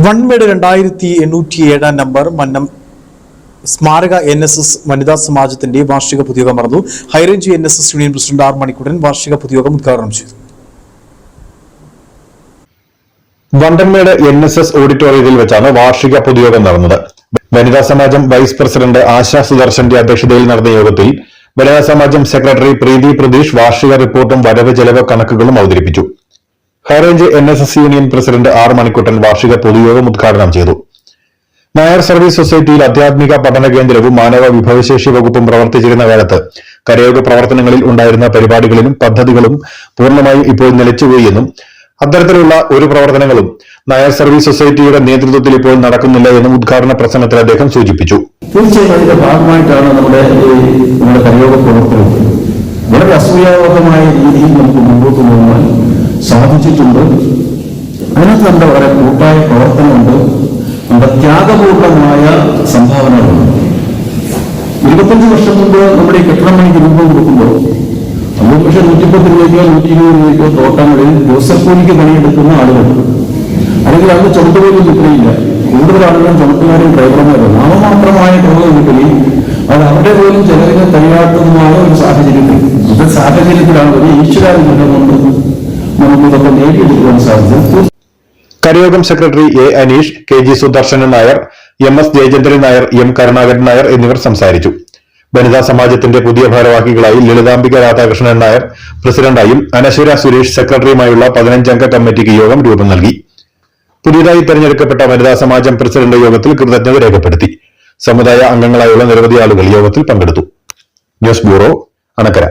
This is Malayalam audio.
വൺമേട് 2807 നമ്പർ മന്നം സ്മാരക NSS വനിതാ സമാജത്തിന്റെ വാർഷിക പൊതുയോഗം നടന്നു. High range NSS union president R Manikkuttan വാർഷിക പൊതുയോഗം ഉദ്ഘാടനം ചെയ്തു. വണ്ടൻമേട് NSS ഓഡിറ്റോറിയത്തിൽ വെച്ചാണ് വാർഷിക പൊതുയോഗം നടന്നത്. വനിതാ സമാജം വൈസ് പ്രസിഡന്റ് ആശാ സുദർശന്റെ അധ്യക്ഷതയിൽ നടന്ന യോഗത്തിൽ വനിതാ സമാജം സെക്രട്ടറി പ്രീതി പ്രതീഷ് വാർഷിക റിപ്പോർട്ടും വരവ് ചെലവ് കണക്കുകളും അവതരിപ്പിച്ചു. High range NSS union president R Manikkuttan വാർഷിക പൊതുയോഗം ഉദ്ഘാടനം ചെയ്തു. നായർ സർവീസ് സൊസൈറ്റിയിൽ ആധ്യാത്മിക പഠന കേന്ദ്രവും മാനവ വിഭവശേഷി വകുപ്പും പ്രവർത്തിച്ചിരുന്ന കാലത്ത് കരയോഗ പ്രവർത്തനങ്ങളിൽ ഉണ്ടായിരുന്ന പരിപാടികളിലും പദ്ധതികളും പൂർണ്ണമായും ഇപ്പോൾ നിലച്ചുപോയെന്നും അത്തരത്തിലുള്ള ഒരു പ്രവർത്തനങ്ങളും നായർ സർവീസ് സൊസൈറ്റിയുടെ നേതൃത്വത്തിൽ ഇപ്പോൾ നടക്കുന്നില്ല എന്നും ഉദ്ഘാടന പ്രസംഗത്തിൽ അദ്ദേഹം സൂചിപ്പിച്ചു. തീർച്ചയായും അതിന്റെ ഭാഗമായിട്ടാണ് നമ്മുടെ കരയോഗ പ്രവർത്തനം വളരെ അസൂയാവഹമായ രീതിയിൽ നമുക്ക് മുമ്പോട്ട് പോകുവാൻ സാധിച്ചിട്ടുണ്ട്. അതിനകത്ത് നമ്മുടെ വളരെ കൂട്ടായ പ്രവർത്തനമുണ്ട്, നമ്മുടെ ത്യാഗപൂർണമായ സംഭാവനകളുണ്ട്. 25 വർഷം മുമ്പ് നമ്മുടെ ഈ കെട്ടിടം പണിക്ക് രൂപം കൊടുക്കുമ്പോൾ നമ്മൾ പക്ഷെ 110 രൂപയ്ക്കോ 120 രൂപയ്ക്കോ തോട്ടങ്ങളിൽ ദിവസക്കൂലിക്ക് പണിയെടുക്കുന്ന ആളുകൾ, അല്ലെങ്കിൽ അന്ന് ചുമട്ടുപോലും കിട്ടുകയില്ല. കൂടുതൽ ആളുകളും ചുമട്ടുകാരും ഡ്രൈവർമാരും നാമമാത്രമായ തുക കിട്ടുകയും അത് അവരുടെ പോലും ചെലവിന് കഴിയാത്തതുമായ ഒരു സാഹചര്യത്തിലാണ് ഒരു ഈശ്വരാനുഗ്രഹം കൊണ്ട് നമുക്ക് ഇതൊക്കെ നേടിയെടുക്കുവാൻ സാധിച്ചത്. കരയോഗം secretary A. Aneesh, KG Sudarsanan Nair, MS Jayachandran Nair, M. Karunakaran Nair എന്നിവർ സംസാരിച്ചു. വനിതാ സമാജത്തിന്റെ പുതിയ ഭാരവാഹികളായി ലളിതാംബിക രാധാകൃഷ്ണൻ നായർ പ്രസിഡന്റായും അനശ്വര സുരേഷ് സെക്രട്ടറിയുമായുള്ള 15-അംഗ കമ്മിറ്റിക്ക് യോഗം രൂപം നൽകി. പുതിയതായി തെരഞ്ഞെടുക്കപ്പെട്ട വനിതാ സമാജം പ്രസിഡന്റ് യോഗത്തിൽ കൃതജ്ഞത രേഖപ്പെടുത്തി. സമുദായ അംഗങ്ങളായുള്ള നിരവധി ആളുകൾ യോഗത്തിൽ പങ്കെടുത്തു. News bureau, Anakkara.